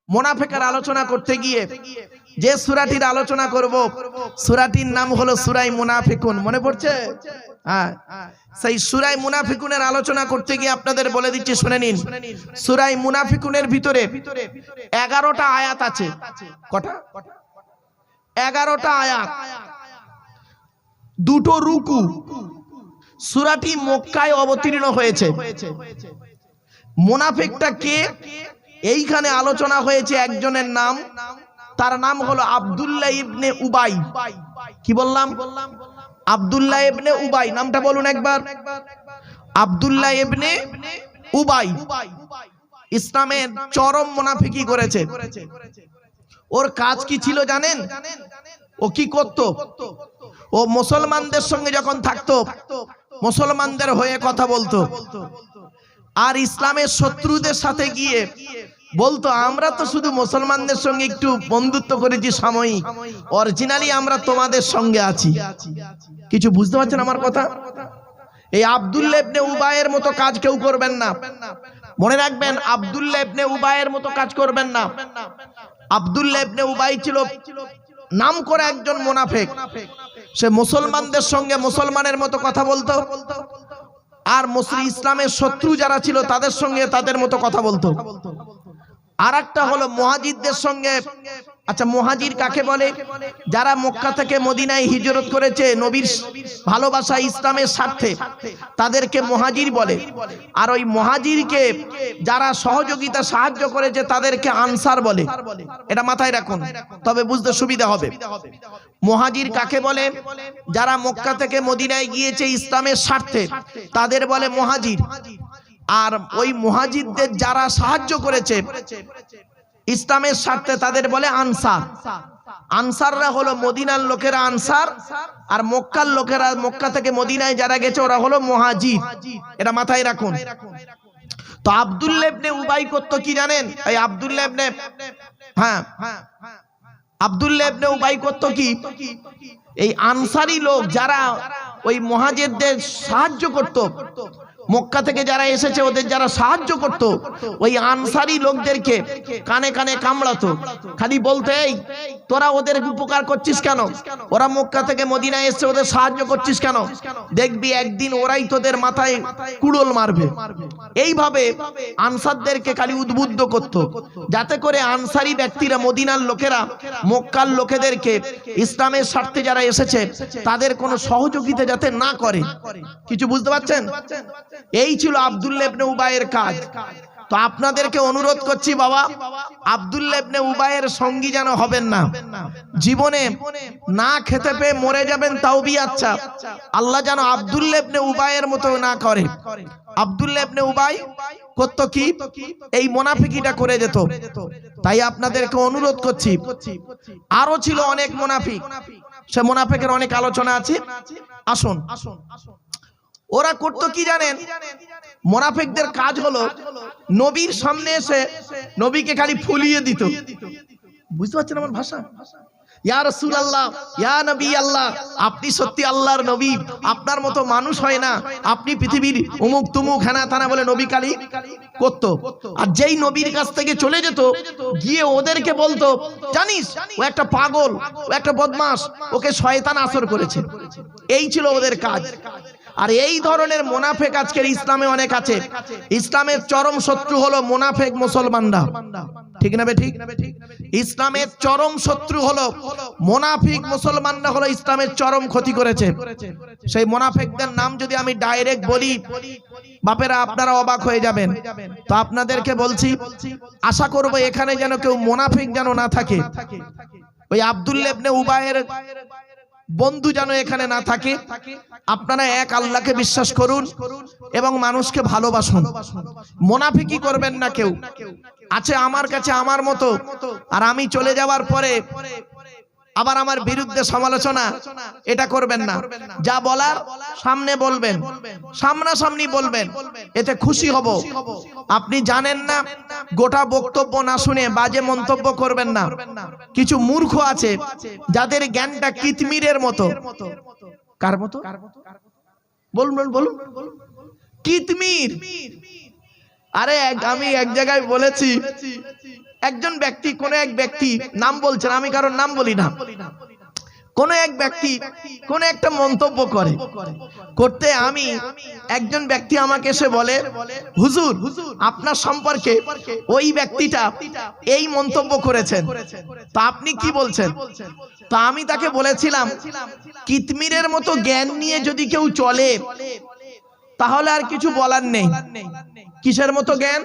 মুনাফিকের আলোচনা করতে গিয়ে যে সূরাটির আলোচনা করব সূরাটির নাম হলো সূরা মুনাফিকুন। মনে পড়ছে? হ্যাঁ, সেই সূরা মুনাফিকুনের আলোচনা করতে গিয়ে আপনাদের বলে দিচ্ছি, শুনে নিন। সূরা মুনাফিকুনের ভিতরে 11টা আয়াত আছে। কটা? 11টা আয়াত, দুটো রুকু। সূরাটি মক্কায় অবতীর্ণ হয়েছে। মুনাফিকটা কে এইখানে আলোচনা হয়েছে একজনের নাম, তার নাম হলো আব্দুল্লাহ ইবনে উবাই। কি বললাম? আব্দুল্লাহ ইবনে উবাই। নামটা বলুন একবার। আব্দুল্লাহ ইবনে উবাই ইসলামের চরম মুনাফিকি করেছে। ওর কাজ কি ছিল জানেন? ও কি করত? ও মুসলমানদের সঙ্গে যখন থাকতো মুসলমানদের হয়ে কথা বলতো, আর ইসলামের শত্রুদের সাথে গিয়ে বলতো আমরা তো শুধু মুসলমানদের সঙ্গে একটু বন্ধুত্ব করেছি সাময়িক, অরিজিনালি আমরা তোমাদের সঙ্গে আছি। কিছু বুঝতে পারছেন আমার কথা? এই আব্দুল্লাহ ইবনে উবাইয়ের মতো কাজ কেউ করবেন না। মনে রাখবেন, আব্দুল্লাহ ইবনে উবাইয়ের মতো কাজ করবেন না। আব্দুল্লাহ ইবনে উবাই ছিল নাম করে একজন মুনাফিক। সে মুসলমানদের সঙ্গে মুসলমানের মতো কথা বলতো, আর মুসলিম ইসলামের শত্রু যারা ছিল তাদের সঙ্গে তাদের মতো কথা বলতো। আর একটা হলো মুহাজিরদের সঙ্গে। আচ্ছা, মুহাজির কাকে বলে? যারা মক্কা থেকে মদিনায় হিজরত করেছে নবীর ভালোবাসা ইসলামের স্বার্থে, তাদেরকে মুহাজির বলে। আর ওই মুহাজিরকে যারা সহযোগিতা সাহায্য করেছে তাদেরকে আনসার বলে। এটা মাথায় রাখুন, তবে বুঝতে সুবিধা হবে। মুহাজির কাকে বলে? যারা মক্কা থেকে মদিনায় গিয়েছে ইসলামের স্বার্থে, তাদের বলে মুহাজির। আর ওই মুহাজিরদের যারা সাহায্য করেছে ইসলামের স্বার্থে তাদের বলে আনসার। আনসাররা হলো মদিনার লোকেরা আনসার, আর মক্কার লোকেরা, মক্কা থেকে মদিনায় যারা গেছে ওরা হলো মুহাজির। এটা মাথায় রাখুন। তো আব্দুল্লাহ ইবনে উবাই করতো কি জানেন? এই আব্দুল্লাহ ইবনে আব্দুল্লাহ ইবনে উবাই করতো কি, এই আনসারি লোক যারা ওই মুহাজিরদের সাহায্য করত, মক্কা থেকে যারা এসেছে ওদের যারা সাহায্য করত, ওই আনসারি লোকদেরকে কানে কানে কামড়াতো। খালি বলতে, এই তোরা ওদের উপকার করছিস কেন? ওরা মক্কা থেকে মদিনায় এসেছে, ওদের সাহায্য করছিস কেন? দেখবি একদিন ওরাই তোদের মাথায় কুড়োল মারবে। এইভাবে আনসারদেরকে খালি উদ্বুদ্ধ করত, যাতে করে আনসারি ব্যক্তিরা, মদিনার লোকেরা মক্কার লোকেদেরকে ইসলামের স্বার্থে যারা এসেছে তাদের কোনো সহযোগিতা যাতে না করে। কিছু বুঝতে পারছেন? এই ছিল আব্দুল্লাহ ইবনে উবাইয়ের কাজ। তো আপনাদেরকে অনুরোধ করছি, বাবা, আব্দুল্লাহ ইবনে উবাইয়ের সঙ্গী যেন হবেন না। জীবনে না খেতে পেয়ে মরে যাবেন তাও বি আচ্ছা, আল্লাহ যেন আব্দুল্লাহ ইবনে উবাইয়ের মতো না করে। আব্দুল্লাহ ইবনে উবাই করত কি, এই মুনাফিকিটা করে যেত। তাই আপনাদেরকে অনুরোধ করছি, আরো ছিল অনেক মুনাফিক, সে মুনাফিকের অনেক আলোচনা আছে। আসুন, ওরা করতো কি জানেন? মুনাফিকদের কাজ হলো নবীর সামনে এসে নবীকে খালি ফুলিয়ে দিত। বুঝতে পারছেন আমার ভাষা? ইয়া রাসূলুল্লাহ, ইয়া নবী আল্লাহ, আপনি সত্যি আল্লাহর নবী, আপনার মতো মানুষ হয় না, আপনি পৃথিবীর অমুক তুমুক হেনা থানা বলে নবী কালী করতো। আর যেই নবীর কাছ থেকে চলে যেত, গিয়ে ওদেরকে বলতো, জানিস ও একটা পাগল, ও একটা বদমাশ, ওকে শয়তান আসর করেছে। এই ছিল ওদের কাজ। আর এই ধরনের মুনাফিক আজকের ইসলামে অনেক আছে। ইসলামের চরম শত্রু হলো মুনাফিক মুসলমানরা। ঠিক না বে ঠিক? ইসলামের চরম শত্রু হলো মুনাফিক মুসলমানরা, হলো ইসলামের চরম ক্ষতি করেছে। সেই মুনাফিকদের নাম যদি আমি ডাইরেক্ট বলি, বাপেরা আপনারা অবাক হয়ে যাবেন। তো আপনাদেরকে বলছি, আশা করব এখানে যেন কেউ মুনাফিক যেন না থাকে। ওই আব্দুল্লাহ ইবনে উবাইয়ের বন্ধু যেন এখানে না থাকে। আপনারা এক আল্লাহকে বিশ্বাস করুন এবং মানুষকে ভালোবাসুন। মুনাফিকি করবেন না কেউ। আছে আমার কাছে আমার মতো, আর আমি চলে যাওয়ার পরে আবার আমার বিরুদ্ধে সমালোচনা, এটা করবেন না। যা বলার সামনে বলবেন, সামনাসামনি বলবেন, এতে খুশি হব। আপনি জানেন না, গোটা বক্তব্য না শুনে বাজে মন্তব্য করবেন না। কিছু মূর্খ আছে যাদের জ্ঞানটা কিতমিরের মতো। কার মতো? বলুন বলুন। কিতমির। আরে আমি এক জায়গায় বলেছি, একজন ব্যক্তি, কোন এক ব্যক্তি, নাম বলছেন, আমি কারোর নাম বলি না, কোন এক ব্যক্তি কোন একটা মন্তব্য করতে আমি একজন ব্যক্তি আমাকে এসে বলে, হুজুর আপনার সম্পর্কে ওই ব্যক্তিটা এই মন্তব্য করেছেন, তা আপনি কি বলছেন? তা আমি তাকে বলেছিলাম, কিতমিরের মতো জ্ঞান নিয়ে যদি কেউ চলে তাহলে আর কিছু বলার নেই। কিসের মতো জ্ঞান?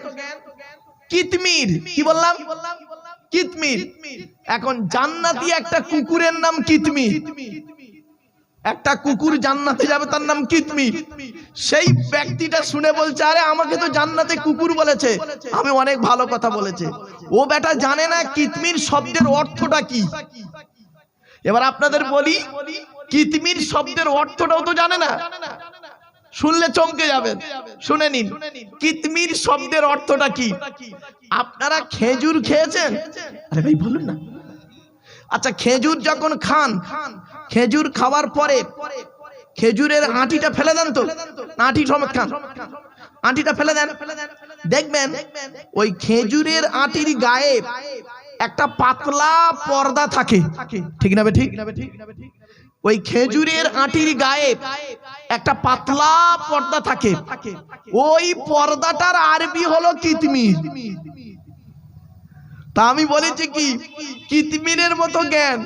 কিতমির। কি বললাম? কিতমির। এখন জান্নাতি একটা কুকুরের নাম কিতমির, একটা কুকুর জান্নাতে যাবে তার নাম কিতমির। সেই ব্যক্তিটা শুনে বলছে, আরে আমাকে তো জান্নাতে কুকুর বলেছে, আমি অনেক ভালো কথা বলেছে। ও বেটা জানে না কিতমির শব্দের অর্থটা কি। এবার আপনাদের বলি, কিতমির শব্দের অর্থটাও তো জানে না, শুনলে চমকে যাবেন। শুনে নিন কিতমির শব্দের অর্থটা কি। আপনারা খেজুর খেয়েছেন? আরে ভাই বলুন না। আচ্ছা, খেজুর যখন খান, খেজুর খাওয়ার পরে খেজুরের আঁটিটা ফেলে দেন তো, আঁটি সমেত খান, আঁটিটা ফেলে দেন, দেখবেন ওই খেজুরের আঁটির গায়ে একটা পাতলা পর্দা থাকে, ঠিক না? ঠিক। ওই খেজুরের আঁটির গায়ে একটা পাতলা পর্দা থাকে, ওই পর্দাটার আরবি হলো কিতমির। তা আমি বলেছি কি কিতমিরের মতো জ্ঞান,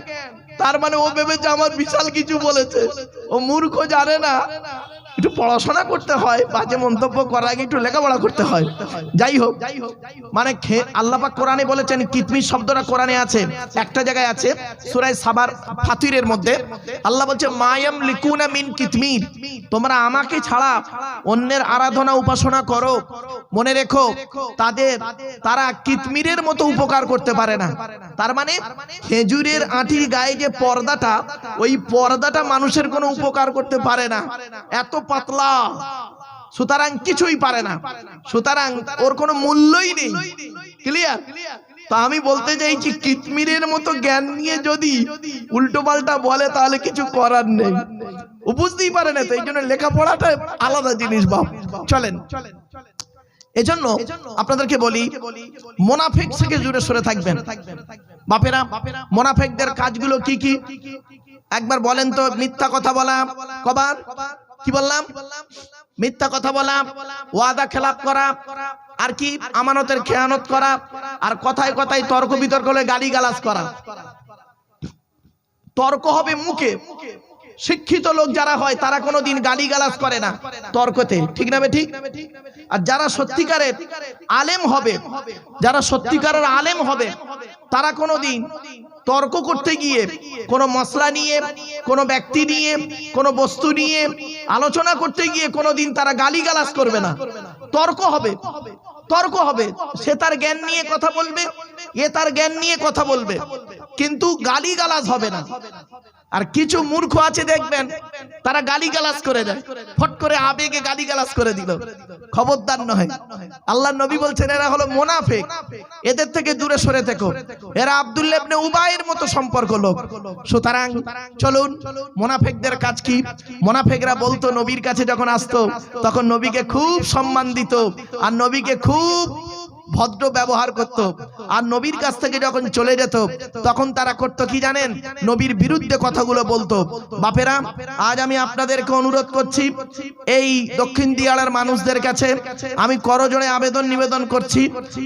তার মানে ও ভেবেছে আমার বিশাল কিছু বলেছে। ও মূর্খ, জানে না। একটু পড়াশোনা করতে হয়, বাজে মন্তব্য করার আগে একটু লেখাপড়া করতে হয়। যাই হোক, মানে আল্লাহ পাক কোরআনে বলেছেন, কিতমির শব্দটা কোরআনে আছে, একটা জায়গায় আছে সূরা সাবার ফাতিরের মধ্যে। আল্লাহ বলছে, মায়াম লিকুনা মিন কিতমির, তোমরা আমাকে ছাড়া অন্যের আরাধনা উপাসনা করো, মনে রেখো তারা কিতমিরের মতো উপকার করতে পারে না। তার মানে খেজুরের আঁটির গায়ে যে পর্দাটা, ওই পর্দাটা মানুষের কোনো উপকার করতে পারে না, এত পাতলা, সুতরাং কিছুই পারে না, সুতরাং ওর কোনো মূল্যই নেই। ক্লিয়ার? তো আমি বলতে চাইছি, কিতমিরের মতো জ্ঞান নিয়ে যদি উল্টো পাল্টা বলে তাহলে কিছু করার নেই। ও বুঝতেই পারে না, তো এই জন্য লেখাপড়াটা আলাদা জিনিস। বাপ চলেন, এজন্য আপনাদেরকে বলি, মুনাফিক থেকে দূরে সরে থাকবেন। বাপেরা, মুনাফিকদের কাজগুলো কি কি একবার বলেন তো? মিথ্যা কথা বলা, কবার কি বললাম? মিথ্যা কথা বলা, ওয়াদা খেলাপ করা, আর কি আমানতের খেয়ানত করা, আর কথায় কথায় তর্ক বিতর্ক হলে গালিগালাজ করা। তর্ক হবে মুখে। শিক্ষিত লোক যারা হয় তারা কোনোদিন গালিগালাজ করে না তর্কতে, ঠিক না? ঠিক। আর যারা সত্যিকারের আলেম হবে, যারা সত্যিকারের আলেম হবে, তারা কোনোদিন তর্ক করতে গিয়ে কোনো মশলা নিয়ে, কোনো ব্যক্তি নিয়ে, কোনো বস্তু নিয়ে আলোচনা করতে গিয়ে কোনোদিন তারা গালিগালাজ করবে না। তর্ক হবে, তর্ক হবে। সে তার জ্ঞান নিয়ে কথা বলবে, এ তার জ্ঞান নিয়ে কথা বলবে, কিন্তু গালিগালাজ হবে না। আর কিছু মূর্খ আছে দেখবেন, তারা গালিগালাজ করে দেয়, ফট করে আবেগে গালিগালাজ করে দিল, খবরদার নয়। আল্লাহর নবী বলছেন, এরা হলো মুনাফিক, এদের থেকে দূরে সরে থেকো। এরা আব্দুল্লাহ ইবনে উবাইয়ের মতো সম্পর্ক লোক। সুতরাং চলুন, মুনাফিকদের কাজ কি? মুনাফিকরা বলতো, নবীর কাছে যখন আসতো তখন নবীকে খুব সম্মান দিত, আর নবীকে খুব ভদ্র ব্যবহার করত, আর নবীর কাছ থেকে যখন চলে যেত তখন তারা করত কি জানেন? নবীর বিরুদ্ধে কথাগুলো বলতো। বাপেরা, আজ আমি আপনাদেরকে অনুরোধ করছি, এই দক্ষিণ দিয়াড়ার মানুষদের কাছে আমি করজোড়ে আবেদন নিবেদন করছি,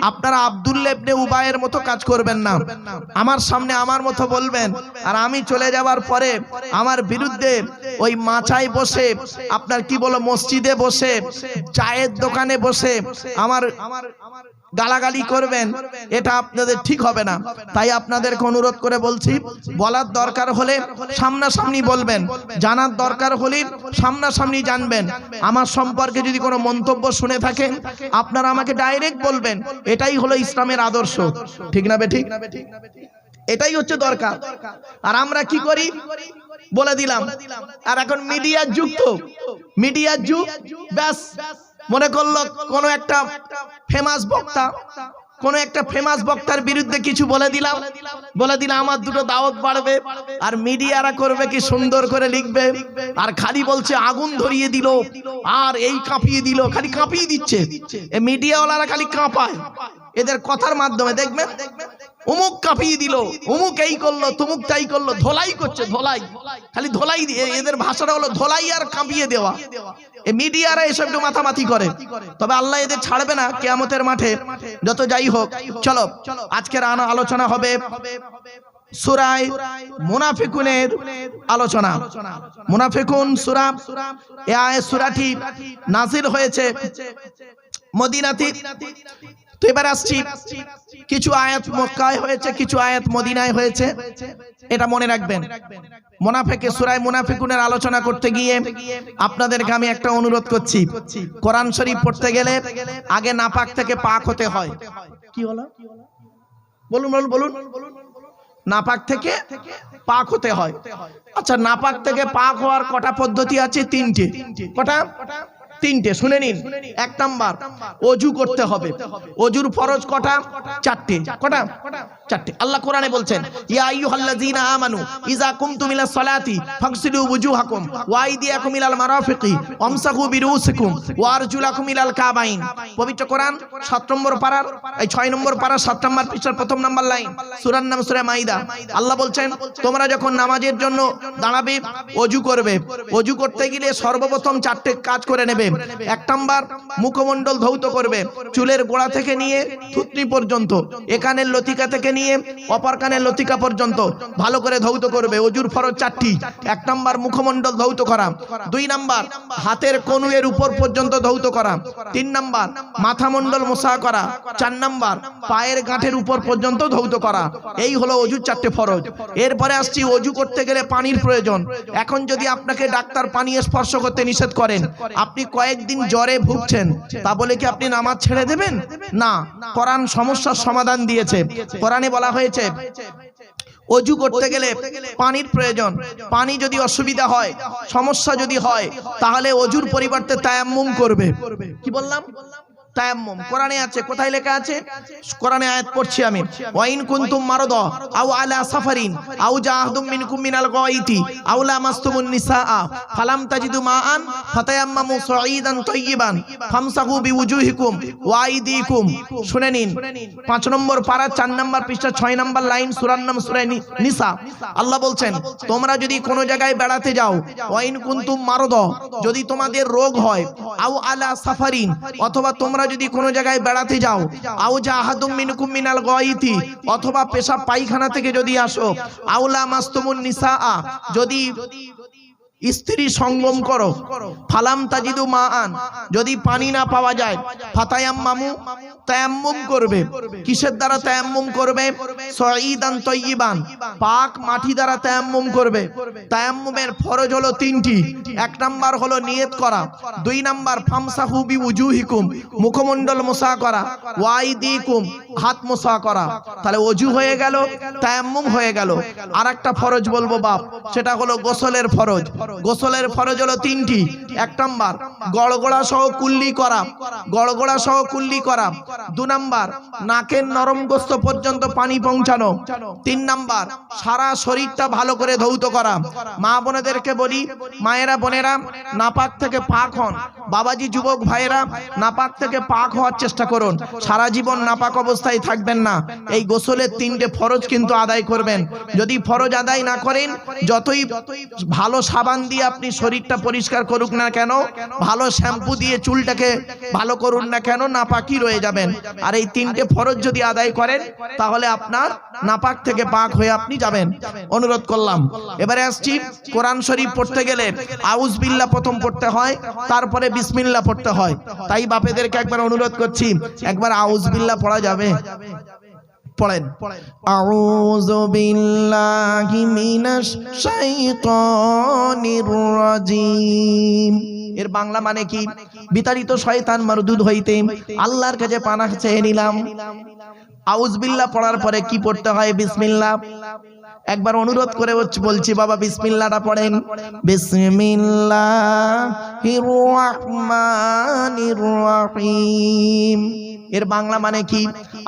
আপনারা আব্দুল্লাহ ইবনে উবাইয়ের মতো কাজ করবেন না। আমার সামনে আমার মতো বলবেন, আর আমি চলে যাওয়ার পরে আমার বিরুদ্ধে ওই মাচায় বসে, আপনার কি বলো, মসজিদে বসে, চায়ের দোকানে বসে আমার গালাগালি করবেন, এটা আপনাদের ঠিক হবে না। তাই আপনাদেরকে অনুরোধ করে বলছি, বলার দরকার হলে সামনাসামনি বলবেন, জানার দরকার হলে সামনাসামনি জানবেন। আমার সম্পর্কে যদি কোনো মন্তব্য শুনে থাকেন আপনারা আমাকে ডাইরেক্ট বলবেন। এটাই হলো ইসলামের আদর্শ, ঠিক না বেঠিক? এটাই হচ্ছে দরকার। আর আমরা কি করি? বলে দিলাম। আর এখন মিডিয়ার যুগ, তো মিডিয়ার যুগ, ব্যাস মনে করলো কোনো একটা ফেমাস বক্তা, কোন একটা ফেমাস বক্তার বিরুদ্ধে কিছু বলে দিলাম, আমার দুটো দাওয়াত বাড়বে। আর মিডিয়ারা করবে কি, সুন্দর করে লিখবে, আর খালি বলছে আগুন ধরিয়ে দিল, আর এই কাঁপিয়ে দিল, খালি কাঁপিয়ে দিচ্ছে। এই মিডিয়াওয়ালারা খালি কাঁপায়, এদের কথার মাধ্যমে দেখবেন অমুক কাঁপিয়ে দিল, অমুক এই করলো, তমুক তাই করলো, ধোলাই করছে, ধোলাই, খালি ধোলাই দিয়ে, এদের ভাষাটা হলো ধোলাই আর কাঁপিয়ে দেওয়া। এই মিডিয়ারা এসব একটু মাথামাতি করে, তবে আল্লাহ এদের ছাড়বে না কিয়ামতের মাঠে। যত যাই হোক, চলো আজকের আলোচনা হবে সূরা মুনাফিকুনের আলোচনা। মুনাফিকুন সূরা, এই আয়াত সূরাটি নাযিল হয়েছে মদিনাতে। তো এবার আসছি, কিছু আয়াত মক্কায় হয়েছে, কিছু আয়াত মদিনায় হয়েছে, এটা মনে রাখবেন। মুনাফিকের সূরা মুনাফিকুনের আলোচনা করতে গিয়ে আপনাদেরকে আমি একটা অনুরোধ করছি, কোরআন শরীফ পড়তে গেলে আগে নাপাক থেকে পাক হতে হয়। কি হলো বলুন বলুন বলুন। নাপাক থেকে পাক হতে হয়। আচ্ছা, নাপাক থেকে পাক হওয়ার কটা পদ্ধতি আছে? তিনটে। কটা? তিনটে, শুনে নিন। এক নাম্বার, ওযু করতে হবে। ওযুর ফরজ কটা? চারটে। কটা? চারটে। আল্লাহ কোরআনে বলছেন, ইয়া আইয়ুহাল্লাযীনা আমানু ইযা কুমতুম ইলাস সালাতি ফাগসিলু ওয়ুজুহাকুম ওয়া আইদিয়াকুম ইলাল মারাফিকি ওয়ামসাহু বিরুসিকুম ওয়া আরজুলাকুম ইলাল কাবাইন। পবিত্র কোরআন 7 নম্বর পারার, এই 6 নম্বর পারা 7 নম্বর পৃষ্ঠার প্রথম নম্বর লাইন, সূরার নাম সূরা মাইদা। আল্লাহ বলছেন, তোমরা যখন নামাজের জন্য দাঁড়াবে, ওযু করবে। ওযু করতে গেলে সর্বপ্রথম চারটে কাজ করে নেবে। এক নাম্বার, মুখমণ্ডল ধৌত করবে, চুলের গোড়া থেকে নিয়ে থুতনি পর্যন্ত, একানের লতিকা থেকে নিয়ে অপর কানের লতিকা পর্যন্ত ভালো করে ধৌত করবে। ওযুর ফরজ চারটি। এক নাম্বার, মুখমণ্ডল ধৌত করা। 2 নাম্বার, হাতের কনুয়ের উপর পর্যন্ত ধৌত করা। 3 নাম্বার, মাথামণ্ডল মোছা করা। 4 নাম্বার, পায়ের গাঁটের উপর পর্যন্ত ধৌত করা। এই হলো ওযুর 4টে ফরজ। এরপরে আসছি, ওযু করতে গেলে পানির প্রয়োজন। এখন যদি আপনাকে ডাক্তার পানি স্পর্শ করতে নিষেধ করেন, আপনি কয়েকদিন জ্বরে ভুগছেন, তা বলে কি আপনি নামাজ ছেড়ে দেবেন? না, কোরআন সমস্যার সমাধান দিয়েছে। কোরআনে বলা হয়েছে, ওযু করতে গেলে পানির প্রয়োজন। পানি যদি অসুবিধা হয়, সমস্যা যদি হয়, তাহলে ওযুর পরিবর্তে তায়াম্মুম করবে। কি বললাম? তায়াম্মুম কোরআনে আছে। কোথায় লেখা আছে? কোরআনে আয়াত পড়ছি আমি, ওয়াইন কুনতুম মারদা আও আলা সাফারিন আও জাআহদুম মিনকুম মিনাল গায়তি আও লামাসতুমুন নিসাআ ফালাম তাজিদু মাআন ফাতায়াম্মামু সাঈদান তাইয়িবান ফামসাহু বিওয়ুজুহিকুম ওয়া আইদিকুম। শুনে নিন, 5 নম্বর পারা 4 নম্বর পৃষ্ঠা 6 নম্বর লাইন, সূরার নাম সূরা নিসা। আল্লাহ বলছেন, তোমরা যদি কোনো জায়গায় বেড়াতে যাও, ওয়াইন কুনতুম মারদা, যদি তোমাদের রোগ হয়, আও আলা সাফারিন, অথবা তোমরা যদি কোনো জায়গায় বেড়াতে যাও, আও জাহাদুম মিনকুম মিনাল গায়তি, অথবা পেশাব পায়খানা থেকে যদি আসো, আওলা মাসতুমুন নিসাআ, যদি স্ত্রী সঙ্গম করো, ফালাম তাজিদু মাআন, যদি পানি না পাওয়া যায়, ফাতায়াম্মামু, তায়াম্মুম করবে। কিসের দ্বারা তায়াম্মুম করবে? সাঈদান তাইয়িবান, পাক মাটি দ্বারা তায়াম্মুম করবে। তায়াম্মুমের ফরজ হলো 3টি। 1 নাম্বার হলো নিয়ত করা। 2 নাম্বার, ফামসাহু বিওয়ুজুহিকুম, মুখমণ্ডল মোছা করা। ওয়া আইদিকুম, হাত মোছা করা। তাহলে ওযু হয়ে গেল, তায়াম্মুম হয়ে গেল। আরেকটা ফরজ বলবো বাপ, সেটা হলো গোসলের ফরজ। গোসলের ফরজ হলো 3টি। 1 নাম্বার, গড়গড়া সহ কুল্লি করা, গড়গড়া সহ কুল্লি করা। 2 নাম্বার, নাকের নরম গোস্ত পর্যন্ত পানি পৌঁছানো। 3 নাম্বার, সারা শরীরটা ভালো করে ধৌত করা। মা বোনেদেরকে বলি, মায়েরা বোনেরা, নাপাক থেকে পাক হন। বাবাজি যুবক ভাইয়েরা, নাপাক থেকে পাক হওয়ার চেষ্টা করুন। সারা জীবন নাপাক অবস্থায় থাকবেন না। এই গোসলের 3টে ফরজ কিন্তু আদায় করবেন। যদি ফরজ আদায় না করেন, যতই ভালো সাবান দিয়ে আপনি শরীরটা পরিষ্কার করুক না কেন, ভালো শ্যাম্পু দিয়ে চুলটাকে ভালো করুন না কেন, নাপাকই রয়ে যাবেন। আর এই 3টে ফরজ যদি আদায় করেন, তাহলে আপনার নাপাক থেকে পাক হয়ে আপনি যাবেন। অনুরোধ করলাম। এবারে আসছি, কোরআন শরীফ পড়তে গেলে আউজ বিল্লাহ প্রথম পড়তে হয়, তারপরে বিসমিল্লাহ পড়তে হয়। তাই বাপেদেরকে একবার অনুরোধ করছি, একবার আউজ বিল্লাহ পড়া যাবে? পড়েন। আউযু বিল্লাহি মিনাশ শাইতানির রাজিম। এর বাংলা মানে কি? বিতাড়িত শয়তান মারদুদ হইতে আল্লাহর কাছে পানাহ চেয়ে নিলাম। আউজ বিল্লাহ পড়ার পরে কি পড়তে হয়? বিসমিল্লাহ। একবার অনুরোধ করে বলছি, বাবা বিসমিল্লাহটা পড়েন। বিসমিল্লাহির রাহমানির রাহিম। এর বাংলা মানে কি?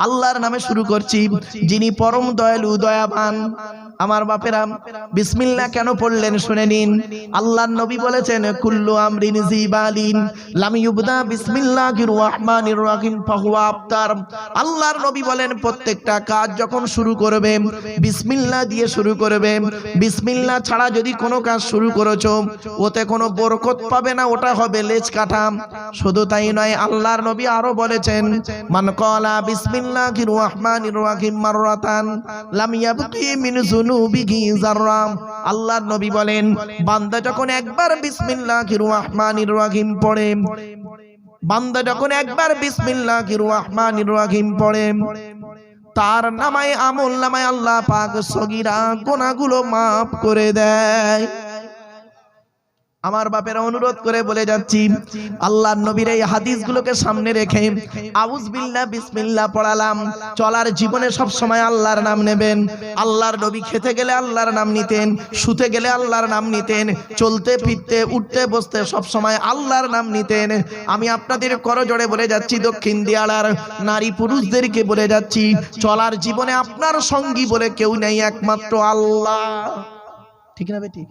আল্লাহর নামে শুরু করছি, যিনি পরম দয়ালু দয়াবান। আমার বাপেরা বিসমিল্লাহ কেন পড়লেন শুনে নিন। আল্লাহর নবী বলেছেন কুল্লু আমরিন জিবালিন লাম ইউবদা বিসমিল্লাহির রহমানির রহিম ফাহুয়া আফতার। আল্লাহর নবী বলেন প্রত্যেকটা কাজ যখন শুরু করবে বিসমিল্লাহ দিয়ে শুরু করবে। বিসমিল্লাহ ছাড়া যদি কোনো কাজ শুরু করেছো ওতে কোনো বরকত পাবে না, ওটা হবে লেজ কাটা। শুধু তাই নয়, আল্লাহর নবী আরো বলেছেন মান ক্বালা বিসমিল্লাহির রহমানির রহিম মাররাতান লাম ইয়াবকি মিন যুনুবিহি যাররা। আল্লাহর নবী বলেন বান্দা যখন একবার বিসমিল্লাহির রহমানির রহিম পড়ে, বান্দা যখন একবার বিসমিল্লাহির রহমানির রহিম পড়ে তার নামায় আমল নামায় আল্লাহ পাক সগীরা গুনাহগুলো মাফ করে দেয়। আমার বাপেরা অনুরোধ করে বলে যাচ্ছি, আল্লাহর নবীর এই হাদিসগুলোকে সামনে রেখে আউজ বিল্লাহ বিসমিল্লাহ পড়ালাম। চলার জীবনে সব সময় আল্লাহর নাম নেবেন। আল্লাহর নবী খেতে গেলে আল্লাহর নাম নিতেন, শুতে গেলে আল্লাহর নাম নিতেন, চলতে ফিরতে উঠতে বসতে সব সময় আল্লাহর নাম নিতেন। আমি আপনাদের করজোড়ে বলে যাচ্ছি, দক্ষিণ দিয়াড়ার নারী পুরুষদেরকে বলে যাচ্ছি, চলার জীবনে আপনার সঙ্গী বলে কেউ নেই, একমাত্র আল্লাহ। ঠিক না বেটি?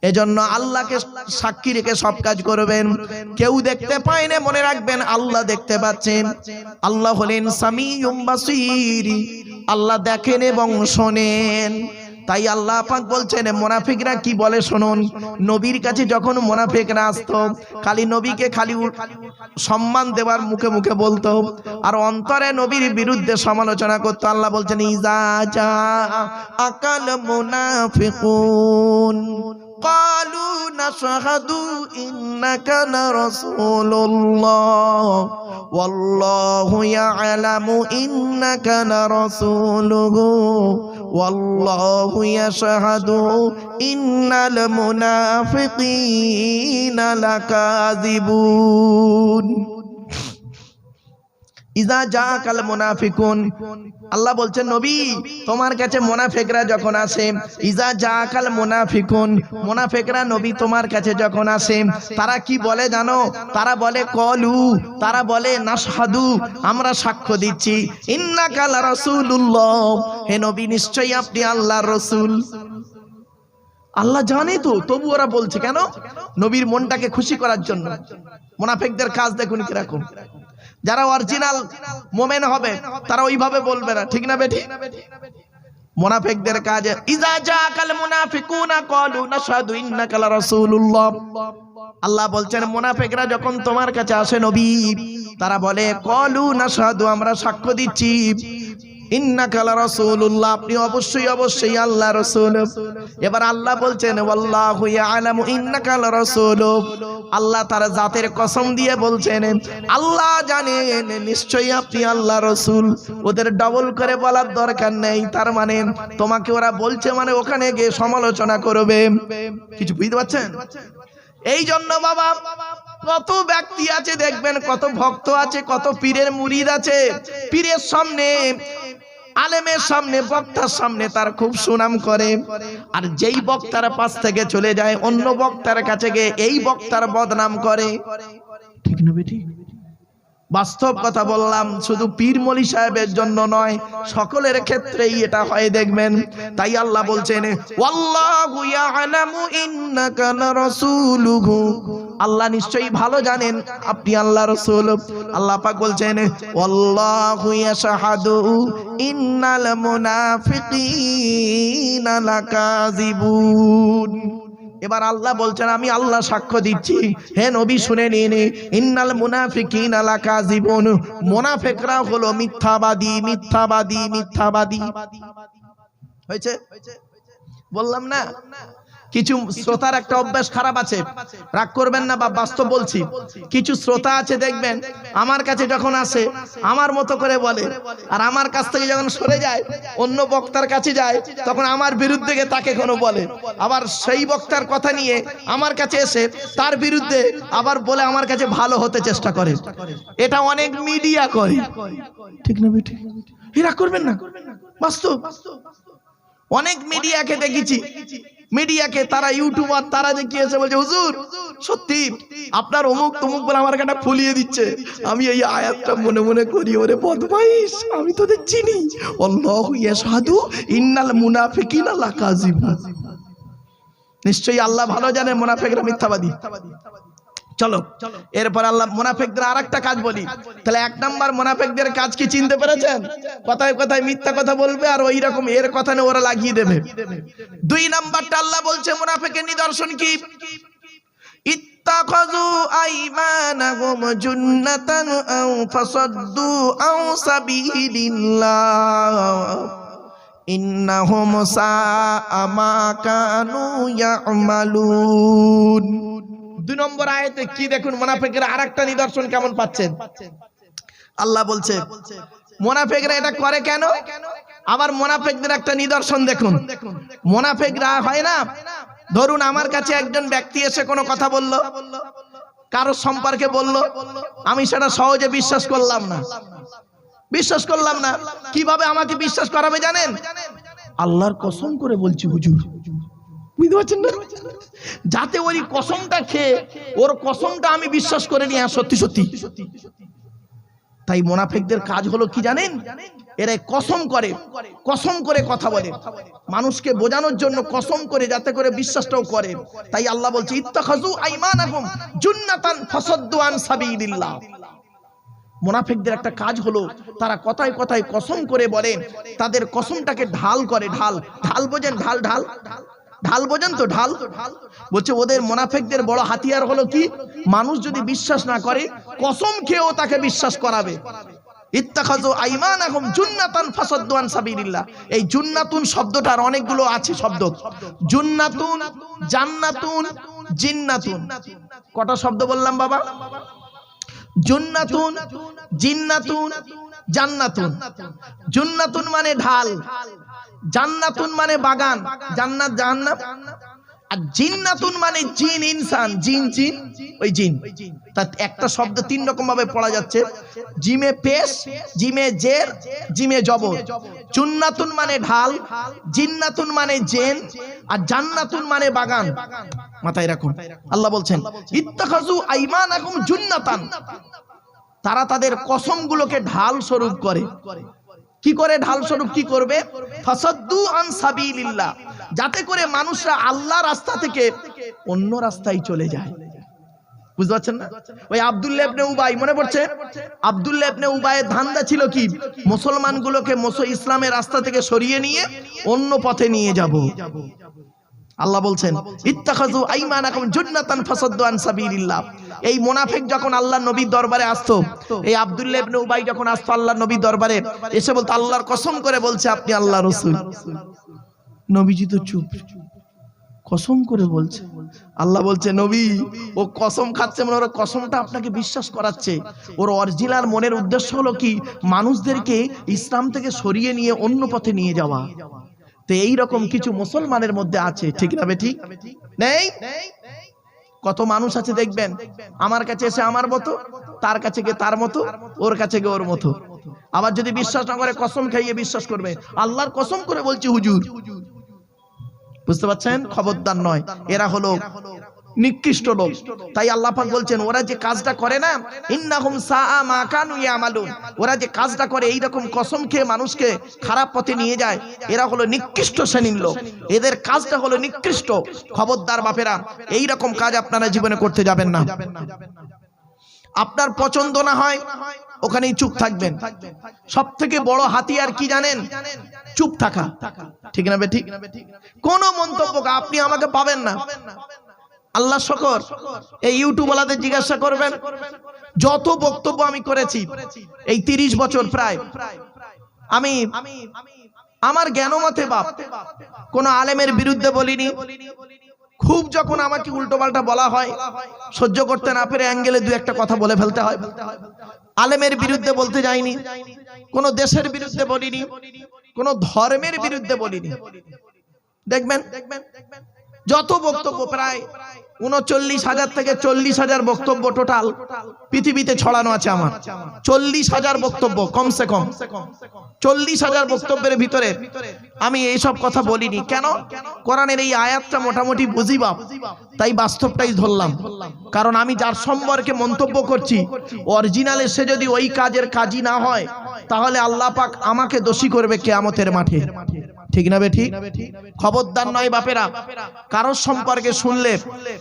এজন্য আল্লাহকে সাক্ষী রেখে সব কাজ করবেন। কেউ দেখতে পায় না, মনে রাখবেন আল্লাহ দেখতে পাচ্ছেন। আল্লাহ হলেন সামিউম বাসীর, আল্লাহ দেখেন এবং শোনেন। তাই আল্লাহ পাক বলছেন মুনাফিকরা কি বলে শুনুন। নবীর কাছে যখন মুনাফিকরা আসতো খালি নবীকে খালি সম্মান দেওয়ার মুখে মুখে বলতো, আর অন্তরে নবীর বিরুদ্ধে সমালোচনা করতো। আল্লাহ বলছেন ইজা জা আকাল মুনাফিকুন قالوا نشهد إنك لرسول الله والله يعلم إنك لرسوله والله يشهد إن المنافقين لكاذبون ইজা জাকাল মুনাফিকুন। আল্লাহ বলছেন নবী তোমার কাছে মুনাফিকরা যখন আসে, ইজা জাকাল মুনাফিকুন, মুনাফিকরা নবী তোমার কাছে যখন আসে তারা কি বলে জানো? তারা বলে কলু, তারা বলে নাশহাদু, আমরা সাক্ষ্য দিচ্ছি, ইন্নাকা লারাসূলুল্লাহ, হে নবী নিশ্চয়ই আপনি আল্লাহর রাসূল। আল্লাহ জানে তো, তবু ওরা বলছে কেন? নবীর মনটাকে খুশি করার জন্য। মুনাফিকদের কাজ দেখুন কিরকম। যারা অরিজিনাল মুমিন হবে তারা ওইভাবে বলবে না, ঠিক না বেটি? মুনাফিকদের কাজ ইজা জাকাল মুনাফিকুনা ক্বালু নাশহাদু ইন্নাকা লারাসূলুল্লাহ। আল্লাহ বলছেন মুনাফিকরা যখন তোমার কাছে আসে নবী, তারা বলে ক্বালু নাশহাদু, আমরা সাক্ষ্য দিচ্ছি, ইন্নাকা লারাসূলুল্লাহ, আপনি অবশ্যই অবশ্যই আল্লাহর রাসূল। এবার আল্লাহ বলছেন ওয়াল্লাহু ইয়ালামু ইন্নাকা লারাসূল, আল্লাহ তার জাতের কসম দিয়ে বলছেন আল্লাহ জানেন নিশ্চয়ই আপনি আল্লাহর রাসূল। ওদের ডবল করে বলার দরকার নেই। তার মানে তোমাকে ওরা বলছে মানে ওখানে গিয়ে সমালোচনা করবে। কিছু বুঝতে পারছেন? এই জন্য বাবা কত ব্যক্তি আছে দেখবেন, কত ভক্ত আছে, কত পীরের মুরিদ আছে, পীরের সামনে আলেমের সামনে বক্তার সামনে তার খুব সুনাম করে, আর যেই বক্তার পাশ থেকে চলে যায় অন্য বক্তার কাছে গিয়ে এই বক্তার বদনাম করে। ঠিক না বেটি? বাস্তব কথা বললাম, শুধু পীর মলি সাহেবের জন্য নয়, সকলের ক্ষেত্রেই এটা হয় দেখবেন। তাই আল্লাহ বলছেন ওয়াল্লাহু ইয়ালামু ইন্নাকা লারাসূলুহু, আল্লাহ নিশ্চয়ই ভালো জানেন আপনি আল্লাহর রাসূল। আল্লাহ পাক বলছেন ওয়াল্লাহু ইয়াশহাদু ইন্নাল মুনাফিকিনা লাকাযিবুন। এবার আল্লাহ বলছেন আমি আল্লাহ সাক্ষ্য দিচ্ছি, হে নবী শুনে নিন, ইন্নাল মুনাফিকিনা লাকাযিবুন, মুনাফিকরা হলো মিথ্যাবাদী, মিথ্যাবাদী, মিথ্যাবাদী। হয়েছে? বললাম না? কিছু শ্রোতার একটা অভ্যাস খারাপ আছে, রাগ করবেন না, বা বাস্তব বলছি। কিছু শ্রোতা আছে দেখবেন আমার কাছে যখন আসে আমার মতো করে বলে, আর আমার কাছ থেকে যখন সরে যায় অন্য বক্তার কাছে যায় তখন আমার বিরুদ্ধে তাকে কোনো বলে, আবার সেই বক্তার কথা নিয়ে আমার কাছে এসে তার বিরুদ্ধে আবার বলে আমার কাছে ভালো হতে চেষ্টা করে। এটা অনেক মিডিয়া করে, ঠিক না বেটি? রাগ করবেন না, বাস্তব। অনেক মিডিয়াকে দেখেছি মিডিয়াকে, তারা ইউটিউবার, তারা দেখিয়েছে, বলছে হুজুর সত্যি আপনার অমুক তমুক বলে আমার কাটা ফুলিয়ে দিচ্ছে। আমি এই আয়াতটা মনে মনে করি, ওরে বদমাইশ, আমি তোদের চিনি। আল্লাহু ইয়াশহাদু ইন্নাল মুনাফিকিনা লাকাযিবুন। নিশ্চয়ই আল্লাহ ভালো জানে মুনাফিকরা মিথ্যাবাদী। চলো এরপর আল্লাহ মুনাফিকদের আরেকটা কাজ বলি। তাহলে এক নাম্বার মুনাফিকদের কাজ কি চিনতে পেরেছেন? কথায় কথায় মিথ্যা কথা বলবে আর ওই রকম এর কথা নিয়ে ওরা লাগিয়ে দেবে। দুই নাম্বারটা আল্লাহ বলছে মুনাফিকের নিদর্শন কি? ইত্তাখাযু আইমানাহুম জুন্নাতান আও ফাসাদ্দু আও সাবিলিল্লাহ ইন্নাহুম সাআ মা কানু ইয়ামালুন। দুই নম্বর আয়াতে কি দেখুন, মুনাফিকরা আরেকটা নিদর্শন কেমন পাচ্ছেন। আল্লাহ বলছে মুনাফিকরা এটা করে কেন? আবার মুনাফিকদের একটা নিদর্শন দেখুন। মুনাফিকরা হয় না, ধরুন আমার কাছে একজন ব্যক্তি এসে কোনো কথা বলল, কারো সম্পর্কে বলল, আমি সেটা সহজে বিশ্বাস করলাম না। কিভাবে আমাকে বিশ্বাস করাবে জানেন? আল্লাহর কসম করে বলছি হুজুর, বুঝতে পারছেন না? যাতে ওই কসমটা খেয়ে ওর কসমটা আমি বিশ্বাস করে নিয়ে সত্যি সত্যি। তাই মুনাফিকদের কাজ হলো কি জানেন? এরা কসম করে কথা বলে, মানুষকে বোঝানোর জন্য কসম করে, যাতে করে বিশ্বাসটাও করে। তাই আল্লাহ বলছে ইত্তাখাযু আইমানাহুম জুন্নাতান ফাসাদ্দু আন সাবিলিল্লাহ। মুনাফিকদের একটা কাজ হলো তারা কথায় কথায় কসম করে বলে, তাদের কসমটাকে ঢাল করে। ঢাল বোঝেন? ঢাল বোঝেন তো? ঢাল বলছে ওদের মুনাফিকদের বড় হাতিয়ার হলো কি? মানুষ যদি বিশ্বাস না করে, কসম খেয়েও তাকে বিশ্বাস করাবে। ইত্তাখাযু আইমানাহুম জুন্নাতান ফাসাদ্দু আন সাবিলিল্লাহ। এই জুন্নাতুন শব্দটার অনেকগুলো আছে শব্দ। জুন্নাতুন, জান্নাতুন, জিন্নাতুন। কটা শব্দ বললাম বাবা? জুন্নাতুন, জিন্নাতুন, জান্নাতুন। জুন্নাতুন মানে ঢাল, জান্নাতুন মানে বাগান, জান্নাত জাহান্নাম। আর জিন্নাতুন মানে জিন, ইনসান, জিন ওই জিন। তা একটা শব্দ তিন রকম ভাবে পড়া যাচ্ছে, জিমে পেশ, জিমে জের, জিমে জবর। জুন্নাতুন মানে ঢাল, জিন্নাতুন মানে জিন, আর জান্নাতুন মানে বাগান। মাথায় রাখুন, আল্লাহ বলছেন ইত্তাখাযু আইমানাকুম জুন্নাতান। তারা তাদের কসমগুলোকে ঢাল স্বরূপ করে। কি করে ঢাল স্বরূপ কি করবে? ফাসাদ্দু আন সাবিলিল্লাহ, যাতে করে মানুষরা আল্লাহর রাস্তা থেকে অন্য রাস্তায় চলে যায়। বুঝতে পারছেন না? ওই আব্দুল্লাহ ইবনে উবাই, মনে পড়ছে? আব্দুল্লাহ ইবনে উবাইয়ের ধান্দা ছিল কি? মুসলমানগুলোকে ইসলামের রাস্তা থেকে সরিয়ে নিয়ে অন্য পথে নিয়ে যাব। আল্লাহ বলছেন ইত্তাখাযু আইমানাকুম জুন্নাতান ফাসাদ্দু আন সাবিলিল্লাহ। এই মুনাফিক যখন আল্লাহর নবীর দরবারে আসতো, এই আব্দুল্লাহ ইবনে উবাই যখন আসতো আল্লাহর নবীর দরবারে, এসে বলতো আল্লাহর কসম করে বলছে আপনি আল্লাহর রাসূল। নবীজি তো চুপ, কসম করে বলছে। আল্লাহ বলছে নবী ও কসম খাচ্ছে, মানে ওর কসমটা আপনাকে বিশ্বাস করাচ্ছে। ওর অরিজিনাল মনের উদ্দেশ্য হলো কি? মানুষদেরকে ইসলাম থেকে সরিয়ে নিয়ে অন্য পথে নিয়ে যাওয়া। তো এইরকম কিছু মুসলমানের মধ্যে আছে, ঠিক না বেঠিক? নেই? কত মানুষ আছে দেখবেন, আমার কাছে এসে আমার মতো, তার কাছে গিয়ে তার মতো, ওর কাছে গিয়ে ওর মতো। আবার যদি বিশ্বাস না করে কসম খাইয়ে বিশ্বাস করবে, আল্লাহর কসম করে বলছি হুজুর। বুঝতে পারছেন? খবরদার নয়, এরা হলো নিকৃষ্ট লোক। তাই আল্লাহ পাক বলছেন ওরা যে কাজটা করে না, ইন্নাহুম সাআ মা কানু ইয়ামালুন, ওরা যে কাজটা করে এইরকম কসম খেয়ে মানুষকে খারাপ পথে নিয়ে যায়, এরা হলো নিকৃষ্ট শ্রেণীর লোক। এদের কাজটা হলো নিকৃষ্ট। খবরদার বাপেরা, এইরকম কাজ আপনারা জীবনে করতে যাবেন না। আপনার পছন্দ না হয় ওখানেই চুপ থাকবেন। সব থেকে বড় হাতিয়ার কি জানেন? চুপ থাকা, ঠিক না বেঠিক? কোন মন্তব্য আপনি আমাকে পাবেন না। আল্লাহ শকর, এই ইউটিউবওয়ালাদের জিজ্ঞাসা করবেন, যত বক্তব্য আমি করেছি এই 30 বছর প্রায়, আমি আমার জ্ঞানমতে বাপ কোন আলেমের বিরুদ্ধে বলিনি। খুব যখন আমাকে উল্টো পাল্টা বলা হয়, সহ্য করতে না পেরে অ্যাঙ্গেলে দু একটা কথা বলে ফেলতে হয়। আলেমের বিরুদ্ধে বলতে যাইনি, কোন দেশের বিরুদ্ধে বলিনি, কোন ধর্মের বিরুদ্ধে বলিনি। দেখবেন যত বক্তব্য প্রায় 39,000 থেকে 40,000 বক্তব্য টোটাল পৃথিবীতে ছড়ানো আছে আমার। 40,000 বক্তব্য কমসে কম। 40,000 বক্তব্যের ভিতরে আমি এইসব কথা বলিনি। কেন? কোরআনের এই আয়াতটা মোটামুটি বুঝি বাপ, তাই বাস্তবটাই ধরলাম। কারণ আমি যার সম্পর্কে মন্তব্য করছি অরিজিনালে সে যদি ওই কাজের কাজী না হয় তাহলে আল্লাহ পাক আমাকে দোষী করবে কিয়ামতের মাঠে। ঠিক না বেঠিক? খবরদার নয় বাপেরা, কারোর সম্পর্কে শুনলে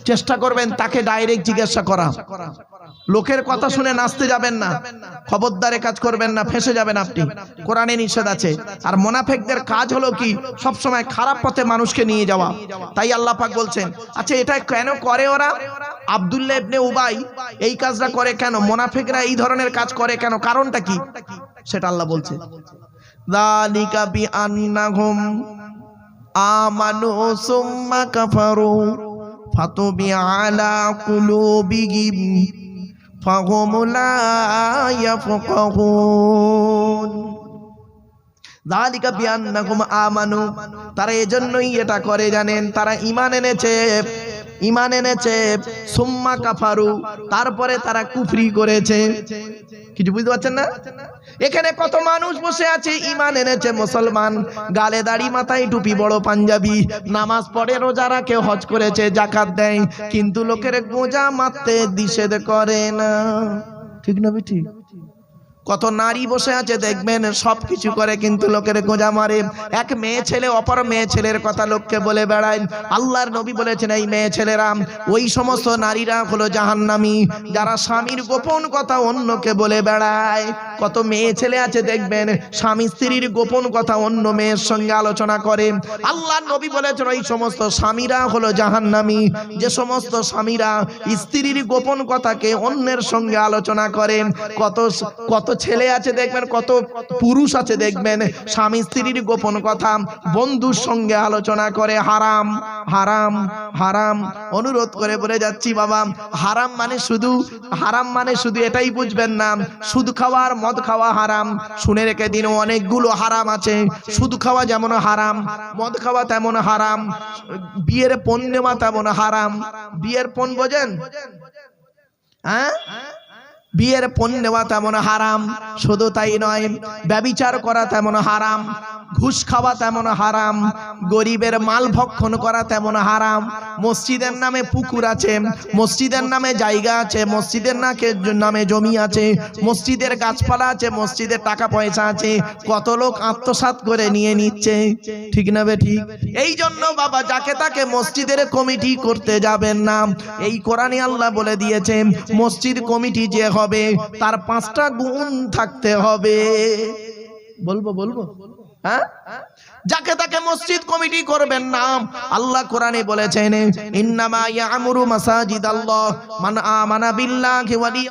চেষ্টা করবেন তাকে ডাইরেক্ট জিজ্ঞাসা করা। লোকের কথা শুনে নাচতে যাবেন না, খবরদারে কাজ করবেন না, ফেঁসে যাবেন আপনি। কোরআনে নিষেধ আছে। আর মুনাফিকদের কাজ হলো কি? সব সময় খারাপ পথে মানুষকে নিয়ে যাওয়া। তাই আল্লাহ পাক বলছেন, আচ্ছা এটা কেন করে ওরা? আব্দুল্লাহ ইবনে উবাই এই কাজটা করে কেন? মুনাফিকরা এই ধরনের কাজ করে কেন? কারণটা কি? সেটা আল্লাহ বলছে, যালিকা বিআন্নাহুম আমানু সুম্মা কাফারু ফাতুবিআ আলা কুলুবিহিম ফাহুম লা ইয়াফকাহুন। যালিকা বিআন্নাহুম আমানু, তারা এজন্যই এটা করে জানেন, তারা ঈমান এনেছে সুম্মা কাফারু, তারপরে তারা কুফরি করেছে। কিছু বুঝতে পারছেন না? এখানে কত মানুষ বসে আছে, ঈমান এনেছে, মুসলমান, গালে দাড়ি, মাথায় টুপি, বড় পাঞ্জাবি, নামাজ পড়ে, রোজা রাখে, হজ করেছে, যাকাত দেয়, কিন্তু লোকের গোঁজা মারতে নিষেধ করে না। ঠিক না বেটি? কত নারী বসে আছে দেখবেন সবকিছু করে কিন্তু লোকের গোঁজা মারে। এক মেয়ে ছেলে অপর মেয়ে ছেলের কথা লোককে বলে বেড়ায়। আল্লাহর নবী বলেছেন এই মেয়ে ছেলেরা, ওই সমস্ত নারীরা হলো জাহান্নামী যারা স্বামীর গোপন কথা অন্যকে বলে বেড়ায়। কত মেয়ে ছেলে আছে দেখবেন স্বামী স্ত্রীর গোপন কথা অন্য মেয়ের সঙ্গে আলোচনা করে। আল্লাহর নবী বলেছেন ওই সমস্ত স্বামীরা হলো জাহান্নামী, যে সমস্ত স্বামীরা স্ত্রীর গোপন কথাকে অন্যের সঙ্গে আলোচনা করে। কত ছেলে আছে দেখবেন, কত পুরুষ আছে দেখবেন স্বামী স্ত্রীর গোপন কথা বন্ধুর সঙ্গে আলোচনা করে। হারাম হারাম হারাম। অনুরোধ করে বলে যাচ্ছি বাবা, হারাম মানে শুধু এটাই বুঝবেন না সুদ খাওয়া আর মদ খাওয়া হারাম। শুনে রেখে দিন, অনেকগুলো হারাম আছে। সুদ খাওয়া যেমন হারাম, মদ খাওয়া তেমন হারাম, বিয়ের পণ নেওয়া তেমন হারাম। বিয়ের পণ বোঝেন? হ্যাঁ, বিয়ের পণ নেওয়া তেমন হারাম। শুধু তাই নয়, ব্যভিচার করা তেমন হারাম, ঘুষ খাওয়া তেমন হারাম, গরিবের মাল ভক্ষণ করা তেমন হারাম। মসজিদের নামে পুকুর আছে, মসজিদের নামে জায়গা আছে, মসজিদের নামে জমি আছে, মসজিদের গাছপালা আছে, মসজিদের টাকা পয়সা আছে, কত লোক আত্মসাৎ করে নিয়ে নিচ্ছে। ঠিক না বেঠিক? এই জন্য বাবা যাকে তাকে মসজিদের কমিটি করতে যাবেন না। এই কোরআনে আল্লাহ বলে দিয়েছে মসজিদ কমিটি যে হবে তার 5টা গুণ থাকতে হবে। বলবো হ্যাঁ, যাকে তাকে মসজিদ কমিটি করবেন না। আল্লাহ কোরআনে বলেছেন ইন্নামা ইয়ামুরু মাসাজিদাল্লাহ মান আমানা বিল্লাহি ওয়া